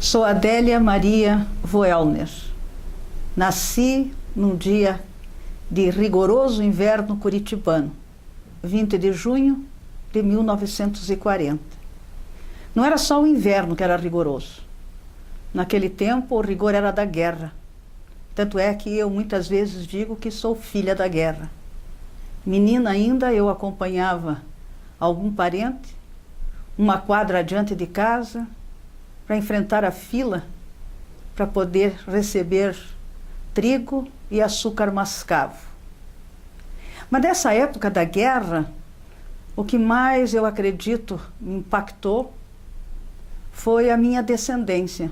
Sou Adélia Maria Voellner. Nasci num dia de rigoroso inverno curitibano, 20 de junho de 1940. Não era só o inverno que era rigoroso. Naquele tempo, o rigor era da guerra. Tanto é que eu muitas vezes digo que sou filha da guerra. Menina ainda, eu acompanhava algum parente, uma quadra adiante de casa, para enfrentar a fila, para poder receber trigo e açúcar mascavo. Mas nessa época da guerra, o que mais eu acredito me impactou foi a minha descendência.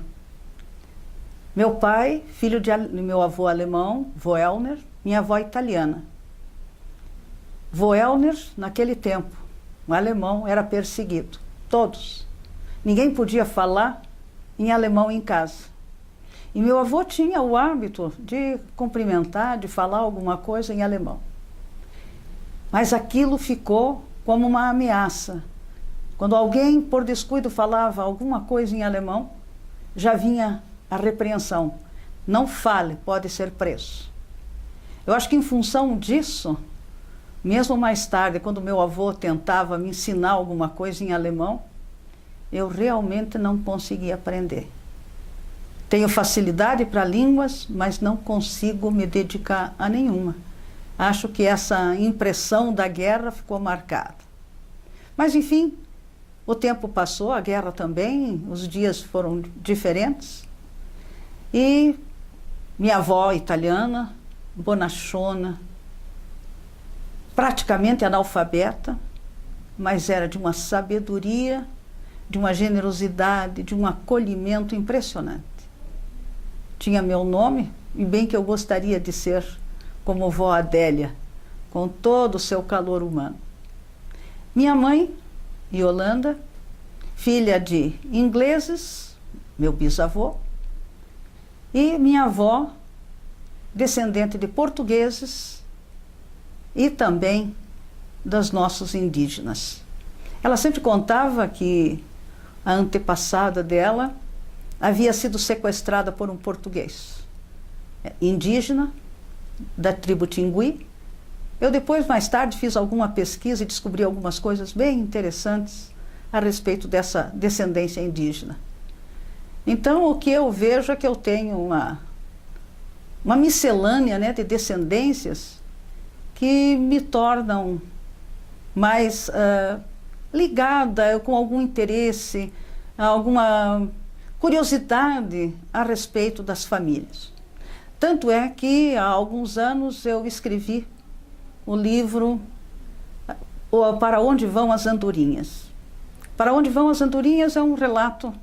Meu pai, filho de meu avô alemão, Voellner, minha avó italiana. Voellner, naquele tempo, o alemão era perseguido, todos. Ninguém podia falar em alemão em casa. E meu avô tinha o hábito de cumprimentar, de falar alguma coisa em alemão. Mas aquilo ficou como uma ameaça. Quando alguém, por descuido, falava alguma coisa em alemão, já vinha a repreensão. Não fale, pode ser preso. Eu acho que em função disso, mesmo mais tarde, quando meu avô tentava me ensinar alguma coisa em alemão, eu realmente não conseguia aprender. Tenho facilidade para línguas, mas não consigo me dedicar a nenhuma. Acho que essa impressão da guerra ficou marcada. Mas, enfim, o tempo passou, a guerra também, os dias foram diferentes. E minha avó italiana, bonachona, praticamente analfabeta, mas era de uma sabedoria, de uma generosidade, de um acolhimento impressionante. Tinha meu nome, e bem que eu gostaria de ser como vó Adélia, com todo o seu calor humano. Minha mãe, Yolanda, filha de ingleses, meu bisavô, e minha avó, descendente de portugueses e também dos nossos indígenas. Ela sempre contava que a antepassada dela havia sido sequestrada por um português indígena da tribo Tingui. Eu depois, mais tarde, fiz alguma pesquisa e descobri algumas coisas bem interessantes a respeito dessa descendência indígena. Então, o que eu vejo é que eu tenho uma miscelânea, né, de descendências que me tornam mais ligada, com algum interesse, alguma curiosidade a respeito das famílias. Tanto é que há alguns anos eu escrevi o livro Para Onde Vão as Andorinhas. Para Onde Vão as Andorinhas é um relato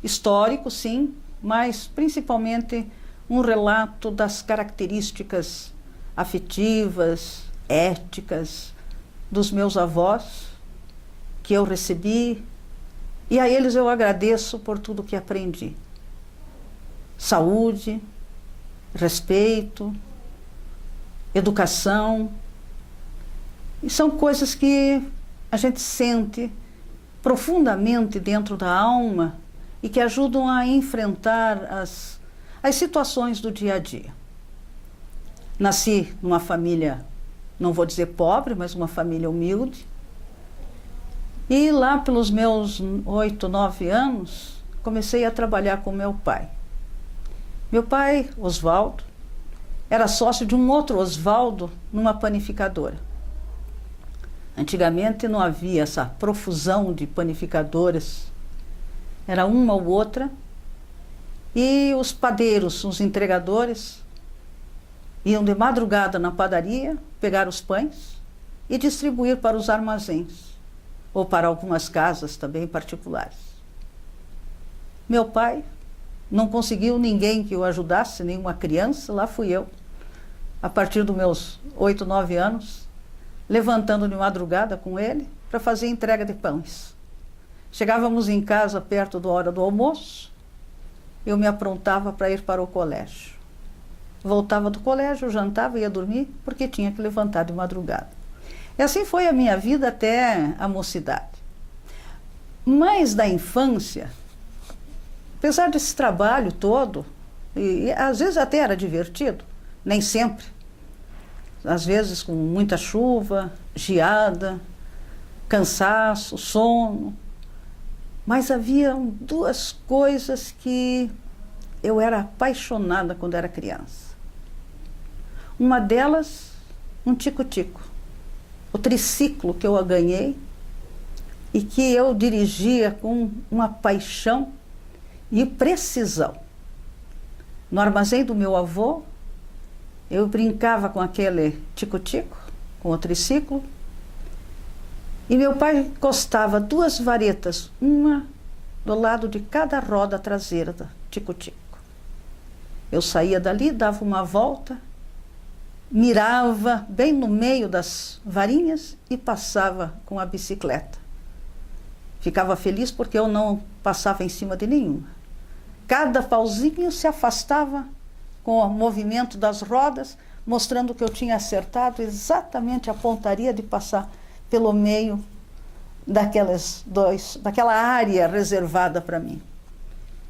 histórico, sim, mas principalmente um relato das características afetivas, éticas dos meus avós, que eu recebi, e a eles eu agradeço por tudo que aprendi. Saúde, respeito, educação, e são coisas que a gente sente profundamente dentro da alma e que ajudam a enfrentar as situações do dia a dia. Nasci numa família, não vou dizer pobre, mas uma família humilde. E lá pelos meus 8, 9 anos, comecei a trabalhar com meu pai. Meu pai, Osvaldo, era sócio de um outro Osvaldo numa panificadora. Antigamente não havia essa profusão de panificadoras, era uma ou outra, e os padeiros, os entregadores, iam de madrugada na padaria, pegar os pães e distribuir para os armazéns, ou para algumas casas também particulares. Meu pai não conseguiu ninguém que o ajudasse, nenhuma criança, lá fui eu, a partir dos meus 8, 9 anos, levantando de madrugada com ele para fazer entrega de pães. Chegávamos em casa perto da hora do almoço, eu me aprontava para ir para o colégio. Voltava do colégio, jantava, ia dormir, porque tinha que levantar de madrugada. E assim foi a minha vida até a mocidade. Mas da infância, apesar desse trabalho todo, e às vezes até era divertido, nem sempre, às vezes com muita chuva, geada, cansaço, sono, mas havia duas coisas que eu era apaixonada quando era criança. Uma delas, um tico-tico, o triciclo que eu ganhei e que eu dirigia com uma paixão e precisão. No armazém do meu avô, eu brincava com aquele tico-tico, com o triciclo, e meu pai encostava duas varetas, uma do lado de cada roda traseira do tico-tico. Eu saía dali, dava uma volta, mirava bem no meio das varinhas e passava com a bicicleta. Ficava feliz porque eu não passava em cima de nenhuma. Cada pauzinho se afastava com o movimento das rodas, mostrando que eu tinha acertado exatamente a pontaria de passar pelo meio daquela área reservada para mim.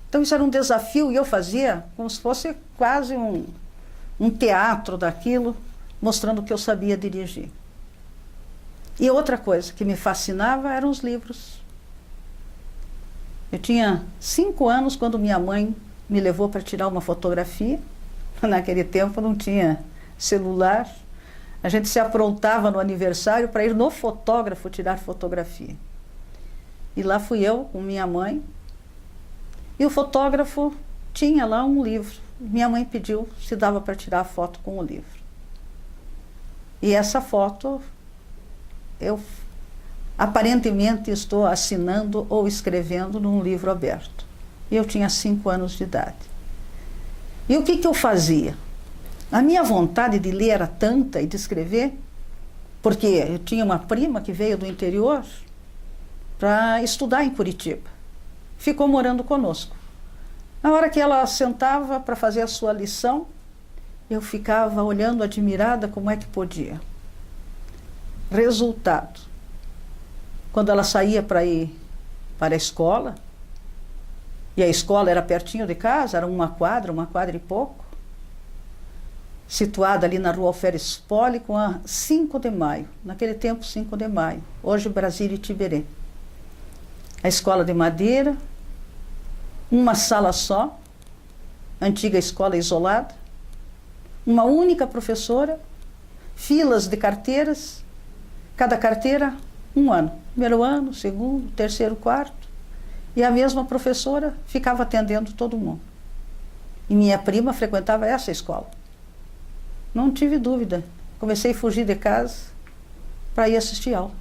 Então isso era um desafio e eu fazia como se fosse quase um teatro daquilo, mostrando que eu sabia dirigir. E outra coisa que me fascinava eram os livros. Eu tinha 5 anos quando minha mãe me levou para tirar uma fotografia. Naquele tempo não tinha celular. A gente se aprontava no aniversário para ir no fotógrafo tirar fotografia. E lá fui eu com minha mãe. E o fotógrafo tinha lá um livro. Minha mãe pediu se dava para tirar a foto com o livro. E essa foto eu aparentemente estou assinando ou escrevendo num livro aberto. E eu tinha 5 anos de idade. E o que eu fazia? A minha vontade de ler era tanta e de escrever, porque eu tinha uma prima que veio do interior para estudar em Curitiba. Ficou morando conosco. Na hora que ela sentava para fazer a sua lição, eu ficava olhando admirada como é que podia. Resultado, quando ela saía para ir para a escola, e a escola era pertinho de casa, era uma quadra e pouco, situada ali na rua Alferes Poli, com a 5 de maio, naquele tempo 5 de maio, hoje Brasília e Tiberê. A escola de madeira, uma sala só, antiga escola isolada, uma única professora, filas de carteiras, cada carteira 1 ano, primeiro ano, segundo, terceiro, quarto, e a mesma professora ficava atendendo todo mundo. E minha prima frequentava essa escola. Não tive dúvida, comecei a fugir de casa para ir assistir aula.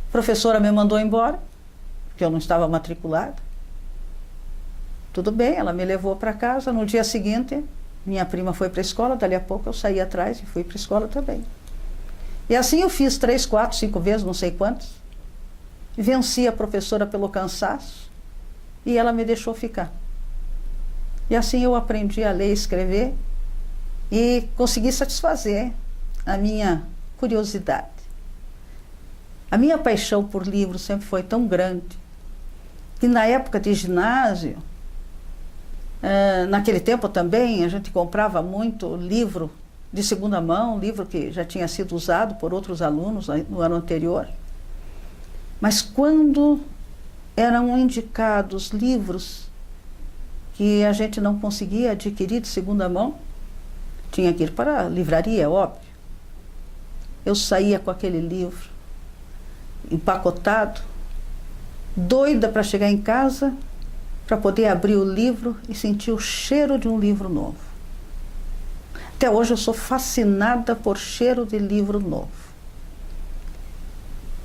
A professora me mandou embora, porque eu não estava matriculada. Tudo bem, ela me levou para casa. No dia seguinte, minha prima foi para a escola, dali a pouco eu saí atrás e fui para a escola também. E assim eu fiz 3, 4, 5 vezes, não sei quantas. Venci a professora pelo cansaço e ela me deixou ficar. E assim eu aprendi a ler e escrever e consegui satisfazer a minha curiosidade. A minha paixão por livros sempre foi tão grande que na época de ginásio, naquele tempo também, a gente comprava muito livro de segunda mão, livro que já tinha sido usado por outros alunos no ano anterior. Mas quando eram indicados livros que a gente não conseguia adquirir de segunda mão, tinha que ir para a livraria, é óbvio. Eu saía com aquele livro empacotado, doida para chegar em casa, para poder abrir o livro e sentir o cheiro de um livro novo. Até hoje eu sou fascinada por cheiro de livro novo.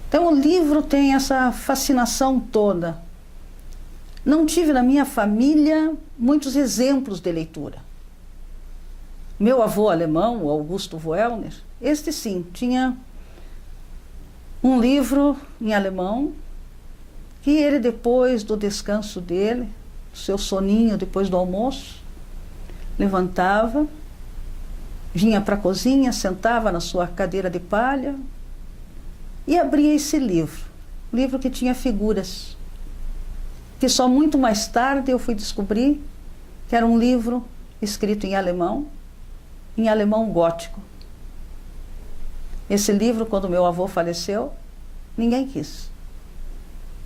Então o livro tem essa fascinação toda. Não tive na minha família muitos exemplos de leitura. Meu avô alemão, o Augusto Voellner, este sim, tinha um livro em alemão que ele, depois do descanso dele, seu soninho depois do almoço, levantava, vinha para a cozinha, sentava na sua cadeira de palha e abria esse livro, livro que tinha figuras. que só muito mais tarde eu fui descobrir que era um livro escrito em alemão gótico. Esse livro, quando meu avô faleceu, ninguém quis.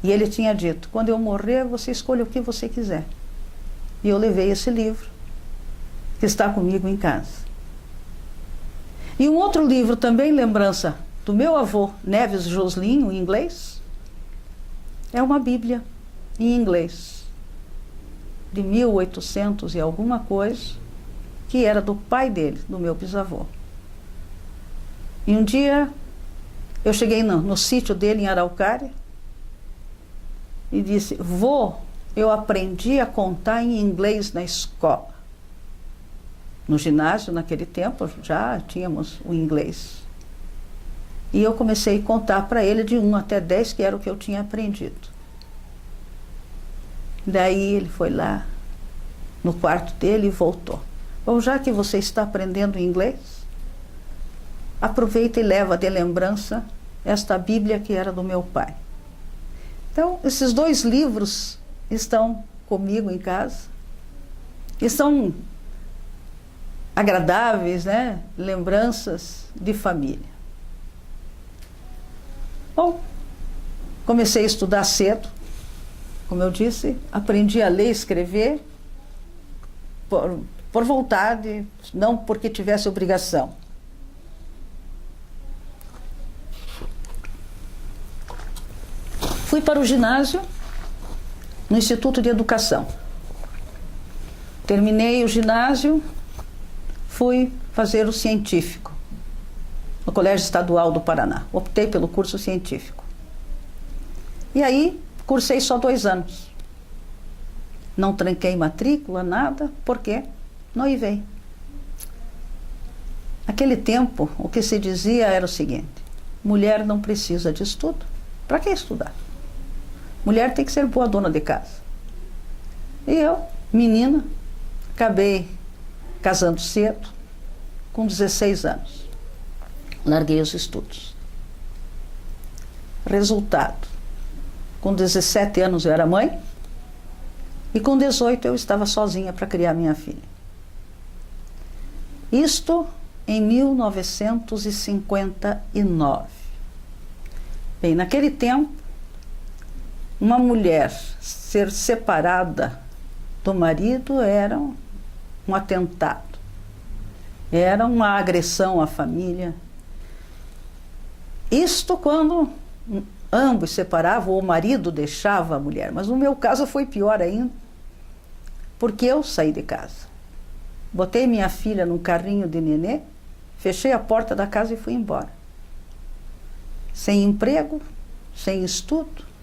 E ele tinha dito: quando eu morrer, você escolha o que você quiser. E eu levei esse livro, que está comigo em casa. E um outro livro, também lembrança do meu avô, Neves Joslin, em inglês, é uma Bíblia em inglês, de 1800 e alguma coisa, que era do pai dele, do meu bisavô. E um dia eu cheguei no sítio dele em Araucária e disse: vô, eu aprendi a contar em inglês na escola. No ginásio, naquele tempo, já tínhamos o inglês. E eu comecei a contar para ele de 1 até 10, que era o que eu tinha aprendido. Daí ele foi lá no quarto dele e voltou. Bom, já que você está aprendendo inglês, aproveita e leva de lembrança esta Bíblia que era do meu pai. Então, esses 2 livros estão comigo em casa e são agradáveis, né? Lembranças de família. Bom, comecei a estudar cedo, como eu disse, aprendi a ler e escrever por vontade, não porque tivesse obrigação. Fui para o ginásio no Instituto de Educação. Terminei o ginásio, fui fazer o científico no Colégio Estadual do Paraná. Optei pelo curso científico. E aí, cursei só 2 anos. Não tranquei matrícula, nada, porque noivei. Naquele tempo, o que se dizia era o seguinte: mulher não precisa de estudo. Para que estudar? Mulher tem que ser boa dona de casa. E eu, menina, acabei casando cedo, com 16 anos. Larguei os estudos. Resultado: com 17 anos eu era mãe e com 18 eu estava sozinha para criar minha filha. Isto em 1959. Bem, naquele tempo, uma mulher ser separada do marido era um atentado, era uma agressão à família. Isto quando ambos separavam ou o marido deixava a mulher, mas no meu caso foi pior ainda, porque eu saí de casa. Botei minha filha num carrinho de nenê, fechei a porta da casa e fui embora. Sem emprego, sem estudo.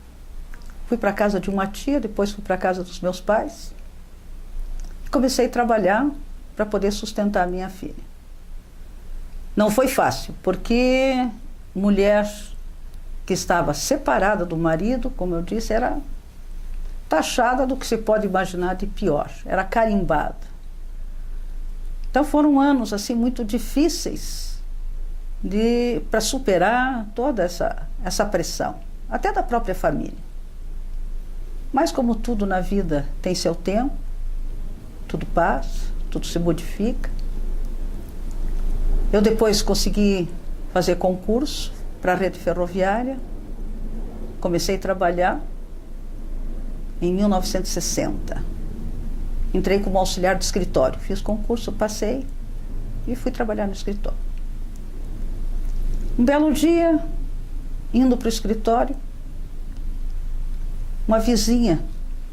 Fui para a casa de uma tia, depois fui para a casa dos meus pais. Comecei a trabalhar para poder sustentar a minha filha. Não foi fácil, porque mulher que estava separada do marido, como eu disse, era taxada do que se pode imaginar de pior, era carimbada. Então foram anos assim muito difíceis para superar toda essa pressão, até da própria família. Mas como tudo na vida tem seu tempo, tudo passa, tudo se modifica. Eu depois consegui fazer concurso para a rede ferroviária, comecei a trabalhar em 1960. Entrei como auxiliar de escritório, fiz concurso, passei e fui trabalhar no escritório. Um belo dia, indo para o escritório, uma vizinha,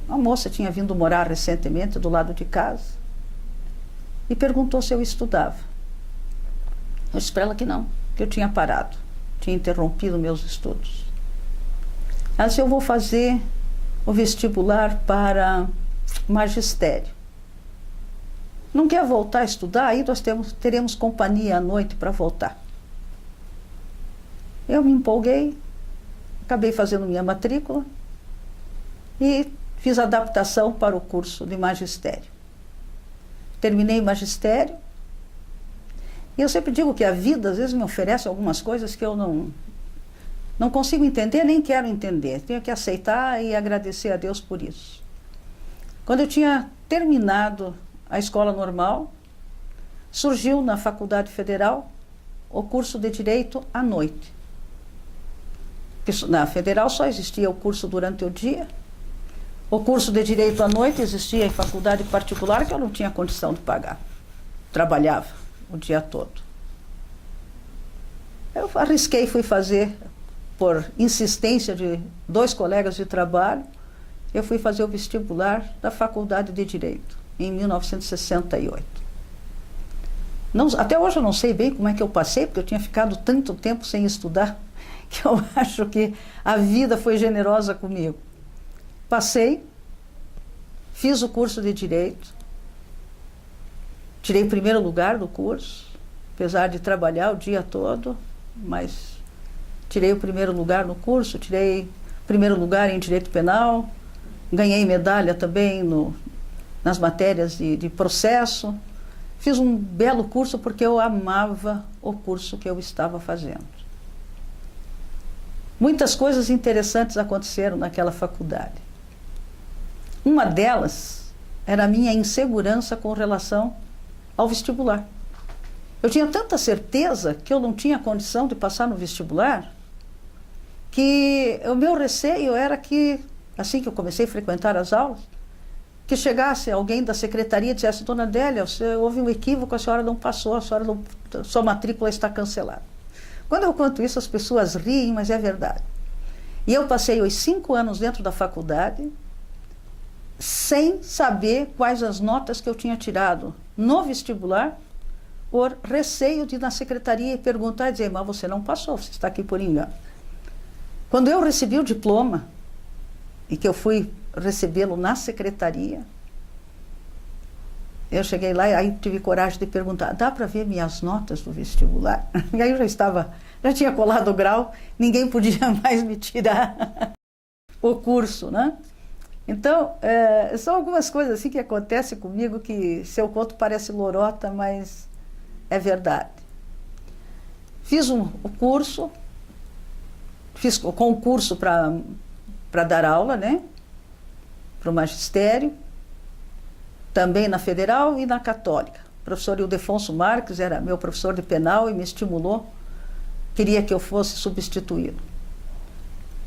uma moça tinha vindo morar recentemente do lado de casa e perguntou se eu estudava. Eu disse para ela que não, que eu tinha parado, tinha interrompido meus estudos. Ela disse: eu vou fazer o vestibular para magistério. Não quer voltar a estudar? Aí nós teremos companhia à noite para voltar. Eu me empolguei, acabei fazendo minha matrícula e fiz adaptação para o curso de magistério. Terminei magistério e eu sempre digo que a vida às vezes me oferece algumas coisas que eu Não consigo entender, nem quero entender. Tenho que aceitar e agradecer a Deus por isso. Quando eu tinha terminado a escola normal, surgiu na Faculdade Federal o curso de Direito à noite. Na Federal só existia o curso durante o dia. O curso de Direito à noite existia em faculdade particular que eu não tinha condição de pagar. Trabalhava o dia todo. Eu arrisquei, fui fazer, por insistência de 2 colegas de trabalho, eu fui fazer o vestibular da Faculdade de Direito, em 1968. Até hoje eu não sei bem como é que eu passei, porque eu tinha ficado tanto tempo sem estudar, que eu acho que a vida foi generosa comigo. Passei, fiz o curso de Direito, tirei primeiro lugar do curso, apesar de trabalhar o dia todo, mas tirei o primeiro lugar no curso, tirei primeiro lugar em Direito Penal, ganhei medalha também nas matérias de processo. Fiz um belo curso porque eu amava o curso que eu estava fazendo. Muitas coisas interessantes aconteceram naquela faculdade. Uma delas era a minha insegurança com relação ao vestibular. Eu tinha tanta certeza que eu não tinha condição de passar no vestibular, que o meu receio era que, assim que eu comecei a frequentar as aulas, que chegasse alguém da secretaria e dissesse: Dona Adélia, houve um equívoco, a senhora não passou, sua matrícula está cancelada. Quando eu conto isso, as pessoas riem, mas é verdade. E eu passei os 5 anos dentro da faculdade sem saber quais as notas que eu tinha tirado no vestibular, por receio de ir na secretaria e perguntar e dizer: mas você não passou, você está aqui por engano. Quando eu recebi o diploma, e que eu fui recebê-lo na secretaria, eu cheguei lá e aí tive coragem de perguntar: dá para ver minhas notas do vestibular? E aí eu já tinha colado o grau, ninguém podia mais me tirar o curso, né? Então, são algumas coisas assim que acontecem comigo que, se eu conto, parece lorota, mas é verdade. Fiz o curso, fiz o concurso para dar aula, né? Para o magistério, também na Federal e na Católica. O professor Ildefonso Marques era meu professor de penal e me estimulou, queria que eu fosse substituído.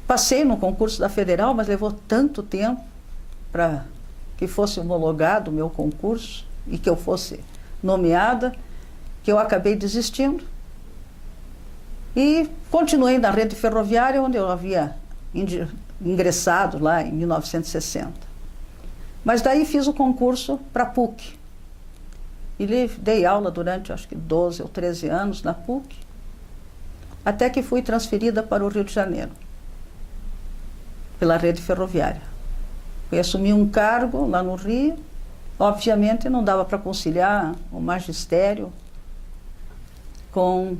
Passei no concurso da Federal, mas levou tanto tempo para que fosse homologado o meu concurso e que eu fosse nomeada, que eu acabei desistindo. E continuei na rede ferroviária, onde eu havia ingressado lá em 1960. Mas daí fiz o concurso para a PUC. E dei aula durante, acho que 12 ou 13 anos na PUC, até que fui transferida para o Rio de Janeiro, pela rede ferroviária. Fui assumir um cargo lá no Rio. Obviamente não dava para conciliar o magistério com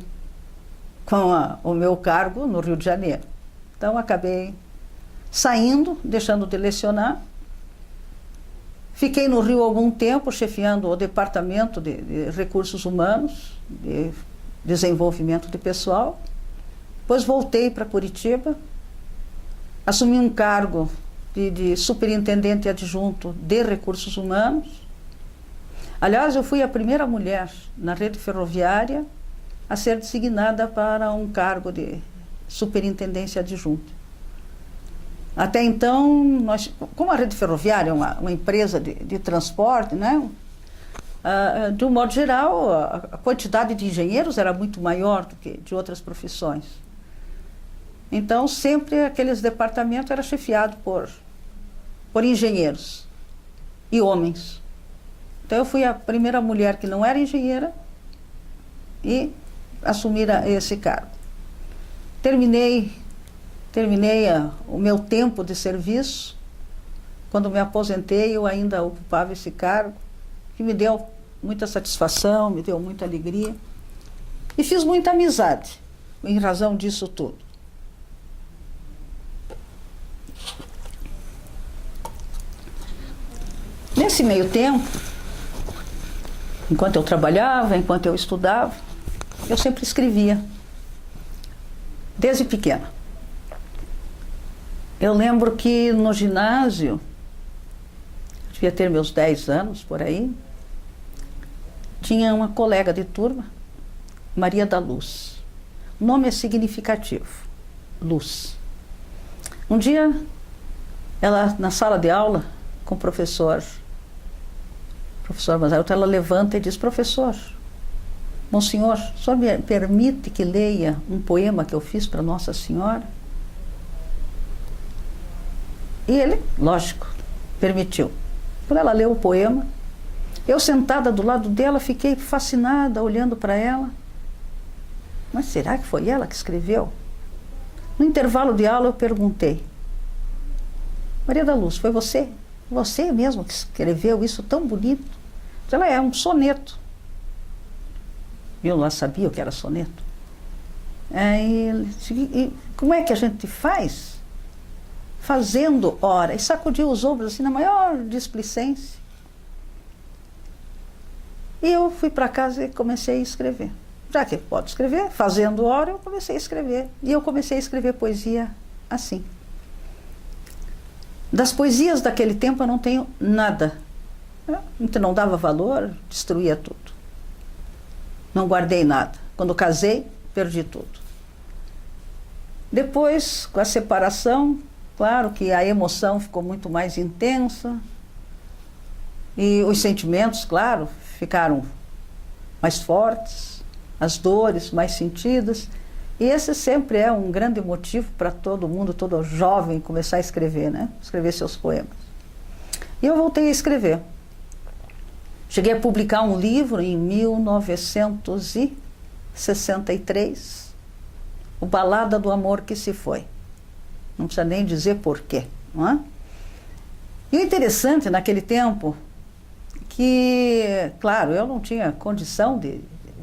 o meu cargo no Rio de Janeiro. Então acabei saindo, deixando de lecionar. Fiquei no Rio algum tempo, chefiando o departamento de recursos humanos, de desenvolvimento de pessoal. Depois voltei para Curitiba, assumi um cargo de superintendente adjunto de recursos humanos. Aliás, eu fui a primeira mulher na rede ferroviária a ser designada para um cargo de superintendência adjunta. Até então, como a rede ferroviária é uma empresa de transporte, né? De um modo geral, a quantidade de engenheiros era muito maior do que de outras profissões. Então, sempre aqueles departamentos eram chefiados por engenheiros e homens. Então, eu fui a primeira mulher que não era engenheira e assumir esse cargo. Terminei o meu tempo de serviço. Quando me aposentei, eu ainda ocupava esse cargo, que me deu muita satisfação, me deu muita alegria. E fiz muita amizade em razão disso tudo. Nesse meio tempo, enquanto eu trabalhava, enquanto eu estudava, eu sempre escrevia, desde pequena. Eu lembro que no ginásio, devia ter meus 10 anos por aí, tinha uma colega de turma, Maria da Luz. O nome é significativo, Luz. Um dia, ela na sala de aula com o professor Mazarotto, ela levanta e diz: professor, monsenhor, o senhor me permite que leia um poema que eu fiz para Nossa Senhora? E ele, lógico, permitiu. Quando ela leu o poema, eu sentada do lado dela, fiquei fascinada, olhando para ela. Mas será que foi ela que escreveu? No intervalo de aula eu perguntei: Maria da Luz, foi você? Você mesmo que escreveu isso tão bonito? Ela é um soneto. Eu lá sabia o que era soneto. E como é que a gente faz? Fazendo, ora, e sacudiu os ombros assim na maior displicência. E eu fui para casa e comecei a escrever. Já que pode escrever, fazendo hora, eu comecei a escrever. E eu comecei a escrever poesia assim. Das poesias daquele tempo eu não tenho nada. Então não dava valor, destruía tudo. Não guardei nada. Quando casei, perdi tudo. Depois, com a separação, claro que a emoção ficou muito mais intensa. E os sentimentos, claro, ficaram mais fortes. As dores mais sentidas. E esse sempre é um grande motivo para todo mundo, todo jovem, começar a escrever, né? Escrever seus poemas. E eu voltei a escrever. Cheguei a publicar um livro em 1963, O Balada do Amor que se Foi. Não precisa nem dizer porquê, não é? E o interessante naquele tempo, que, claro, eu não tinha condição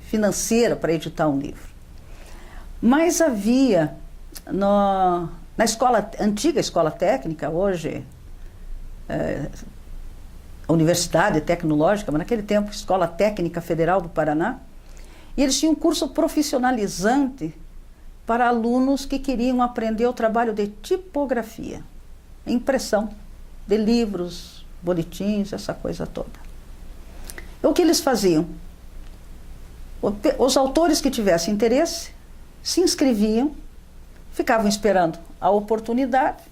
financeira para editar um livro. Mas havia, na antiga escola técnica, hoje Universidade Tecnológica, mas naquele tempo Escola Técnica Federal do Paraná, e eles tinham um curso profissionalizante para alunos que queriam aprender o trabalho de tipografia, impressão de livros, boletins, essa coisa toda. O que eles faziam? Os autores que tivessem interesse se inscreviam, ficavam esperando a oportunidade,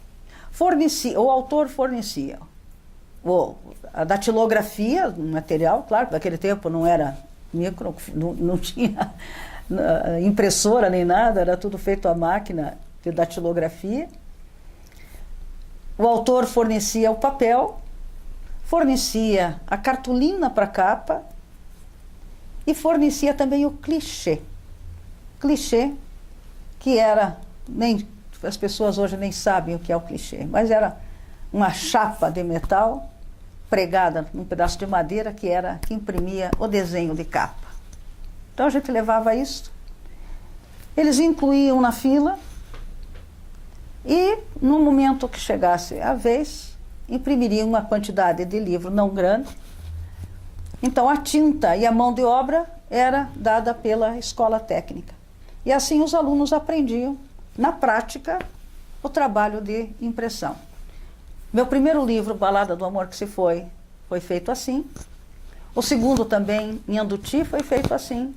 o autor fornecia a datilografia, o material, claro, naquele tempo não era não tinha impressora nem nada, era tudo feito à máquina de datilografia. O autor fornecia o papel, fornecia a cartolina para a capa e fornecia também o clichê. Clichê, que era, as pessoas hoje nem sabem o que é o clichê, mas era uma chapa de metal pregada num pedaço de madeira que imprimia o desenho de capa. Então a gente levava isso, eles incluíam na fila e no momento que chegasse a vez, imprimiriam uma quantidade de livro não grande. Então a tinta e a mão de obra era dada pela escola técnica. E assim os alunos aprendiam, na prática, o trabalho de impressão. Meu primeiro livro, Balada do Amor que se Foi feito assim. O segundo também, Nhanduti, foi feito assim.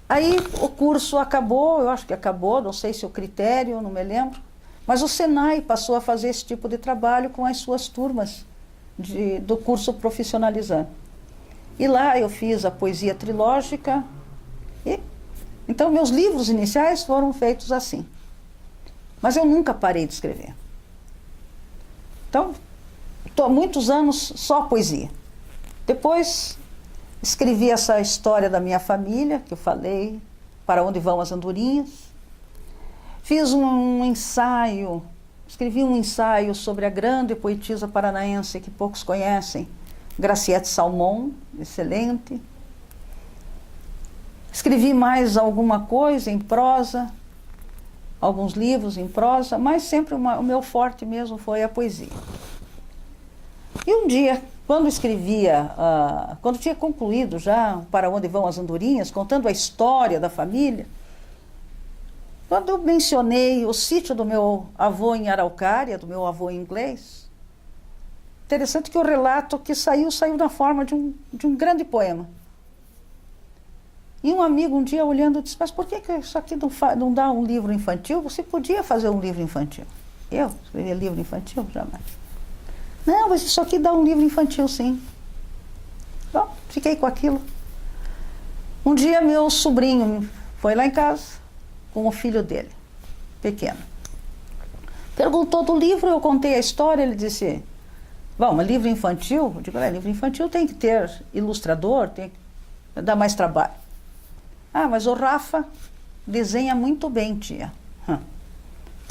Aí o curso acabou, eu acho que acabou, não sei se o critério, não me lembro, mas o Senai passou a fazer esse tipo de trabalho com as suas turmas do curso profissionalizante. E lá eu fiz a poesia trilógica. Então meus livros iniciais foram feitos assim. Mas eu nunca parei de escrever. Então, estou há muitos anos só poesia. Depois, escrevi essa história da minha família, que eu falei, Para Onde Vão as Andorinhas. Fiz um ensaio, escrevi um ensaio sobre a grande poetisa paranaense que poucos conhecem, Graciete Salmon, excelente. Escrevi mais alguma coisa em prosa, alguns livros em prosa, mas sempre o meu forte mesmo foi a poesia. E um dia, quando quando tinha concluído já Para Onde Vão as Andorinhas, contando a história da família, Quando eu mencionei o sítio do meu avô em Araucária, do meu avô inglês, interessante que o relato que saiu na forma de um grande poema. E um amigo um dia olhando disse, mas por que isso aqui não dá um livro infantil? Você podia fazer um livro infantil. Eu escrever livro infantil? Jamais. Não, mas isso aqui dá um livro infantil, sim. Bom, fiquei com aquilo. Um dia meu sobrinho foi lá em casa com o filho dele, pequeno. Perguntou do livro, eu contei a história, ele disse, bom, mas livro infantil? Eu digo, livro infantil tem que ter ilustrador, tem que dar mais trabalho. Ah, mas o Rafa desenha muito bem, tia.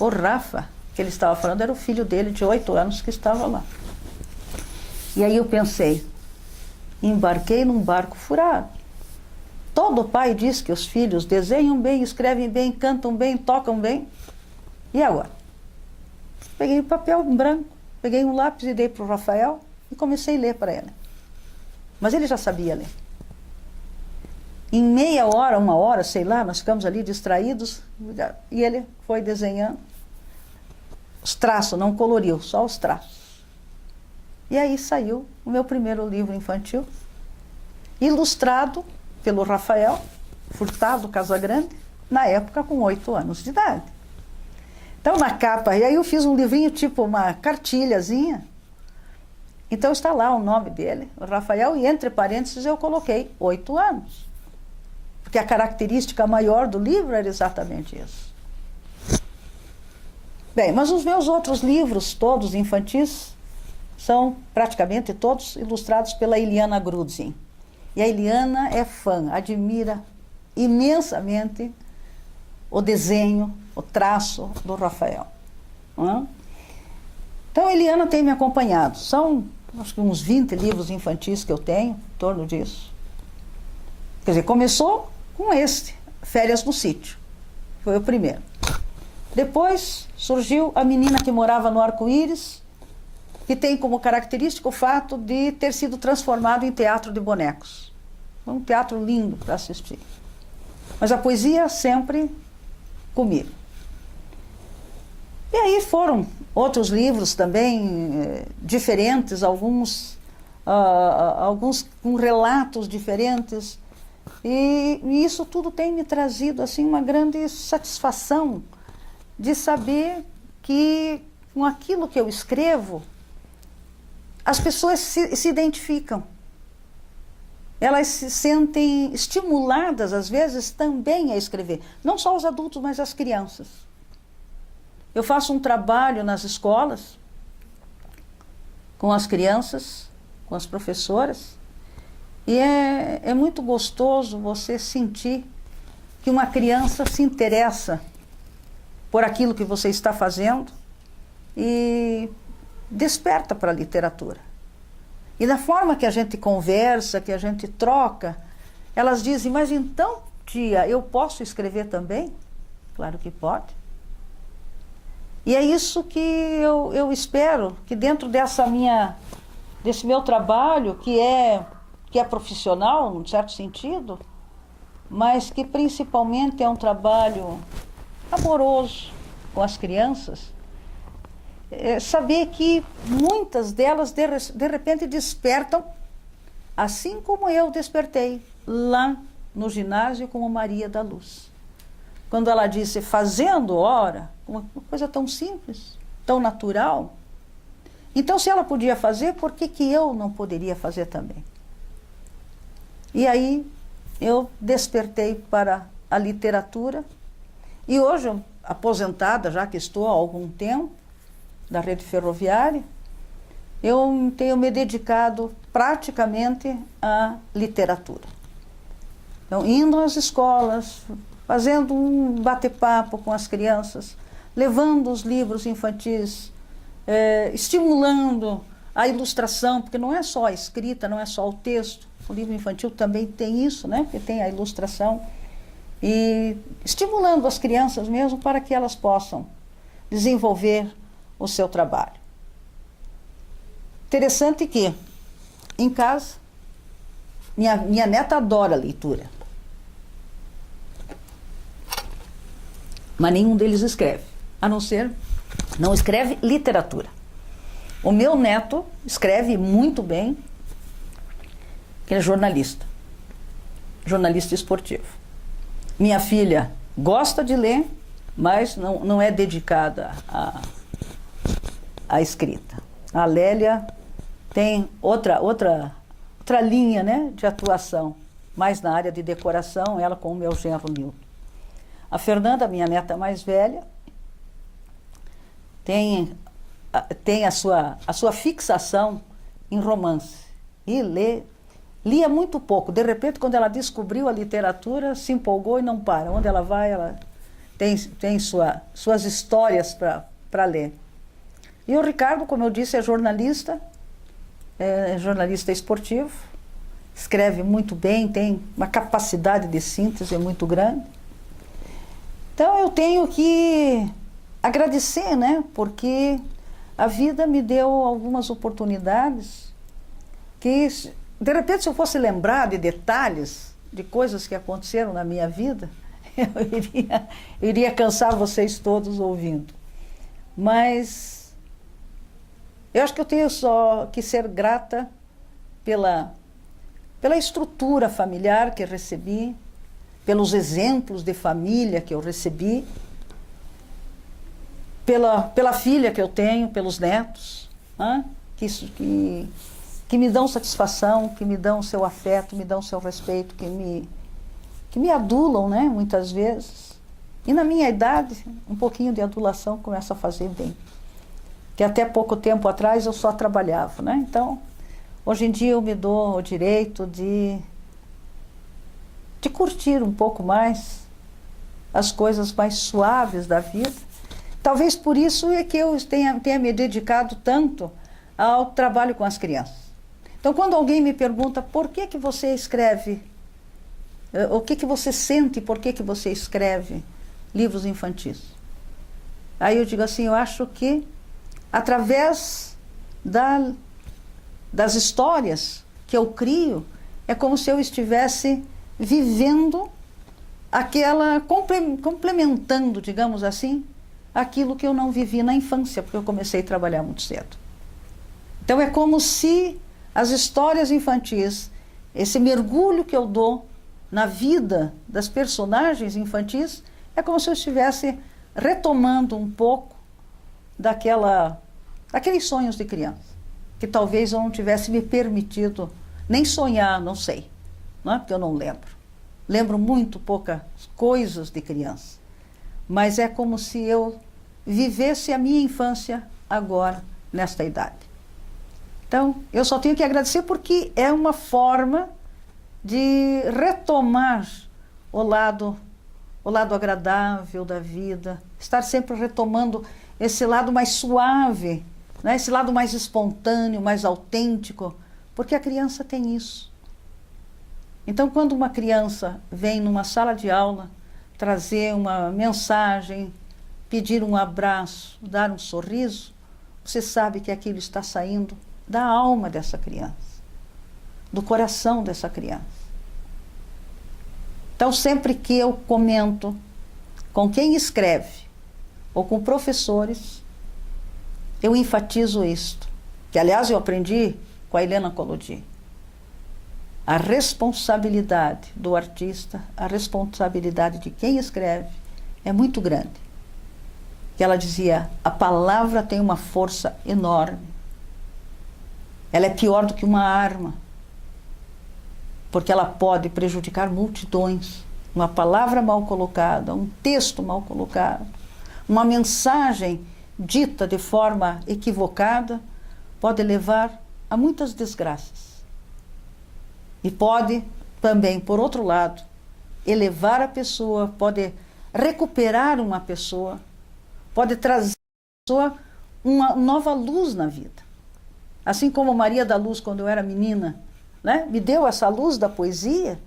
O Rafa, que ele estava falando, era o filho dele de 8 anos que estava lá. E aí eu pensei, embarquei num barco furado. Todo pai diz que os filhos desenham bem, escrevem bem, cantam bem, tocam bem. E agora? Peguei um papel branco, peguei um lápis e dei para o Rafael e comecei a ler para ele. Mas ele já sabia ler. Em meia hora, 1 hora, sei lá, nós ficamos ali distraídos e ele foi desenhando os traços, não coloriu, só os traços. E aí saiu o meu primeiro livro infantil, ilustrado pelo Rafael Furtado Casagrande, na época com 8 anos de idade. Então na capa, e aí eu fiz um livrinho tipo uma cartilhazinha, então está lá o nome dele, o Rafael, e entre parênteses eu coloquei 8 anos. Porque a característica maior do livro era exatamente isso. Bem, mas os meus outros livros, todos infantis, são praticamente todos ilustrados pela Eliana Grudzin. E a Eliana é fã, admira imensamente o desenho, o traço do Rafael. Então a Eliana tem me acompanhado. São, acho que uns 20 livros infantis que eu tenho, em torno disso. Quer dizer, começou com este, Férias no Sítio. Foi o primeiro. Depois surgiu A Menina que Morava no Arco-Íris, que tem como característica o fato de ter sido transformado em teatro de bonecos. Um teatro lindo para assistir. Mas a poesia sempre comigo. E aí foram outros livros também diferentes, alguns com relatos diferentes. E isso tudo tem me trazido assim, uma grande satisfação de saber que com aquilo que eu escrevo, as pessoas se identificam. Elas se sentem estimuladas, às vezes, também a escrever. Não só os adultos, mas as crianças. Eu faço um trabalho nas escolas, com as crianças, com as professoras, e é muito gostoso você sentir que uma criança se interessa por aquilo que você está fazendo e desperta para a literatura. E da forma que a gente conversa, que a gente troca, elas dizem, mas então, tia, eu posso escrever também? Claro que pode. E é isso que eu espero, que dentro desse meu trabalho, que é profissional, num certo sentido, mas que principalmente é um trabalho amoroso com as crianças, saber que muitas delas de repente despertam, assim como eu despertei lá no ginásio com a Maria da Luz. Quando ela disse, fazendo hora, uma coisa tão simples, tão natural. Então, se ela podia fazer, por que eu não poderia fazer também? E aí eu despertei para a literatura e hoje, aposentada, já que estou há algum tempo da rede ferroviária, eu tenho me dedicado praticamente à literatura. Então, indo às escolas, fazendo um bate-papo com as crianças, levando os livros infantis, estimulando a ilustração, porque não é só a escrita, não é só o texto. O livro infantil também tem isso, né? Porque tem a ilustração. E estimulando as crianças mesmo para que elas possam desenvolver o seu trabalho. Interessante que, em casa, minha neta adora leitura. mas nenhum deles escreve, a não ser, não escreve literatura. O meu neto escreve muito bem, que ele é jornalista esportivo. Minha filha gosta de ler, mas não é dedicada à escrita. A Lélia tem outra linha, né, de atuação, mais na área de decoração, ela com o meu genro Nilton. A Fernanda, minha neta mais velha, tem a sua fixação em romance e lia muito pouco. De repente, quando ela descobriu a literatura, se empolgou e não para. Onde ela vai, ela tem suas histórias para ler. E o Ricardo, como eu disse, é jornalista esportivo, escreve muito bem, tem uma capacidade de síntese muito grande. Então eu tenho que agradecer, né? Porque a vida me deu algumas oportunidades que, de repente, se eu fosse lembrar de detalhes, de coisas que aconteceram na minha vida, eu iria cansar vocês todos ouvindo. Mas eu acho que eu tenho só que ser grata pela estrutura familiar que recebi, pelos exemplos de família que eu recebi, pela filha que eu tenho, pelos netos, né? Que me dão satisfação, que me dão seu afeto, me dão seu respeito, que me adulam, né, muitas vezes. E na minha idade, um pouquinho de adulação começa a fazer bem. Que até pouco tempo atrás eu só trabalhava, né? Então, hoje em dia eu me dou o direito de curtir um pouco mais as coisas mais suaves da vida. Talvez por isso é que eu tenha me dedicado tanto ao trabalho com as crianças. Então, quando alguém me pergunta por que você escreve, o que você sente, por que você escreve livros infantis? Aí eu digo assim, eu acho que através das histórias que eu crio, é como se eu estivesse vivendo complementando, digamos assim, aquilo que eu não vivi na infância, porque eu comecei a trabalhar muito cedo. Então é como se as histórias infantis, esse mergulho que eu dou na vida das personagens infantis, é como se eu estivesse retomando um pouco daqueles sonhos de criança, que talvez eu não tivesse me permitido nem sonhar, não sei, não é? Porque eu não lembro. Lembro muito poucas coisas de criança, mas é como se eu vivesse a minha infância agora, nesta idade. Então, eu só tenho que agradecer porque é uma forma de retomar o lado agradável da vida, estar sempre retomando esse lado mais suave, né? Esse lado mais espontâneo, mais autêntico, porque a criança tem isso. Então, quando uma criança vem numa sala de aula trazer uma mensagem, pedir um abraço, dar um sorriso, você sabe que aquilo está saindo da alma dessa criança, do coração dessa criança. Então, sempre que eu comento com quem escreve ou com professores, eu enfatizo isto, que aliás eu aprendi com a Helena Collodi. A responsabilidade do artista, a responsabilidade de quem escreve é muito grande. Que ela dizia, a palavra tem uma força enorme. Ela é pior do que uma arma, porque ela pode prejudicar multidões. Uma palavra mal colocada, um texto mal colocado, uma mensagem dita de forma equivocada, pode levar a muitas desgraças. E pode também, por outro lado, elevar a pessoa, pode recuperar uma pessoa, pode trazer a pessoa uma nova luz na vida. Assim como Maria da Luz, quando eu era menina, né, me deu essa luz da poesia.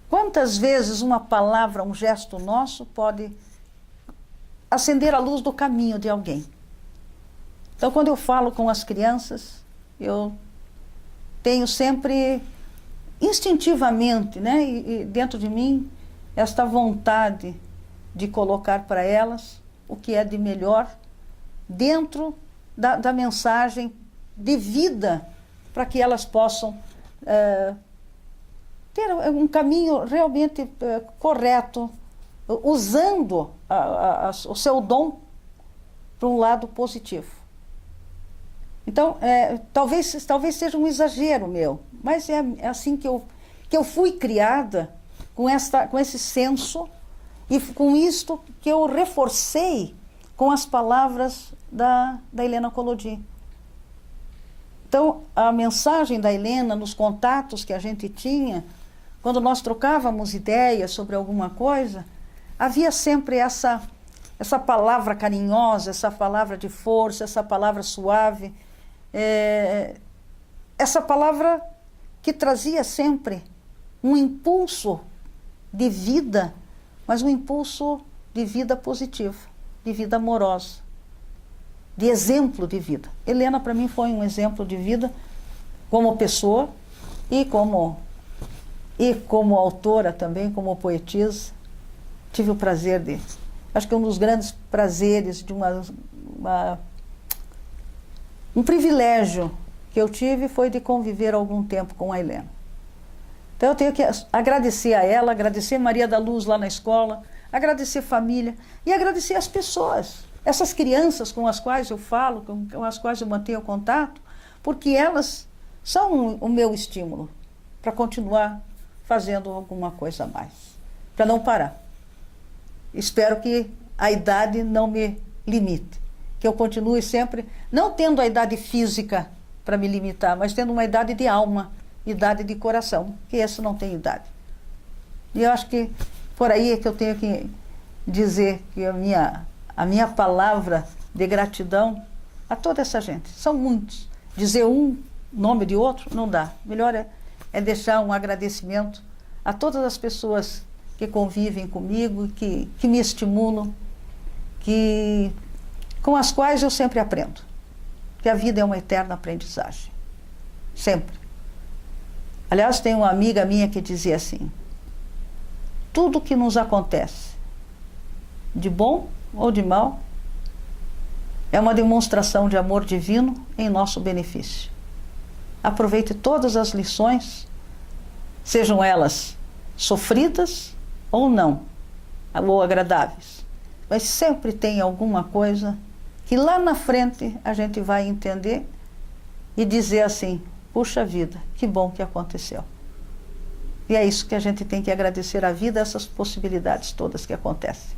Quantas vezes uma palavra, um gesto nosso pode acender a luz do caminho de alguém? Então, quando eu falo com as crianças, eu tenho sempre, instintivamente, né, e dentro de mim, esta vontade de colocar para elas o que é de melhor dentro da mensagem de vida, para que elas possam ter um caminho realmente correto, usando o seu dom para um lado positivo. Então, talvez seja um exagero meu, mas é assim que eu fui criada, com esse senso, e com isto que eu reforcei com as palavras da Helena Collodi. Então, a mensagem da Helena, nos contatos que a gente tinha, quando nós trocávamos ideias sobre alguma coisa, havia sempre essa palavra carinhosa, essa palavra de força, essa palavra suave, essa palavra que trazia sempre um impulso de vida, mas um impulso de vida positiva, de vida amorosa, de exemplo de vida. Helena, para mim, foi um exemplo de vida como pessoa e como autora também, como poetisa. Tive o prazer de... Acho que um dos grandes prazeres de um privilégio que eu tive foi de conviver algum tempo com a Helena. Então eu tenho que agradecer a ela, agradecer Maria da Luz lá na escola, agradecer a família e agradecer as pessoas, essas crianças com as quais eu falo, com as quais eu mantenho contato, porque elas são o meu estímulo para continuar fazendo alguma coisa a mais, para não parar. Espero que a idade não me limite, que eu continue sempre, não tendo a idade física para me limitar, mas tendo uma idade de alma, idade de coração, que essa não tem idade. E eu acho que por aí é que eu tenho que dizer que a minha palavra de gratidão a toda essa gente. São muitos. Dizer um nome de outro não dá. Melhor é deixar um agradecimento a todas as pessoas que convivem comigo, que me estimulam, com as quais eu sempre aprendo. Que a vida é uma eterna aprendizagem. Sempre. Aliás, tem uma amiga minha que dizia assim: tudo que nos acontece, de bom ou de mal, é uma demonstração de amor divino em nosso benefício. Aproveite todas as lições, sejam elas sofridas ou não, ou agradáveis. Mas sempre tem alguma coisa que lá na frente a gente vai entender e dizer assim: puxa vida, que bom que aconteceu. E é isso que a gente tem que agradecer à vida, essas possibilidades todas que acontecem.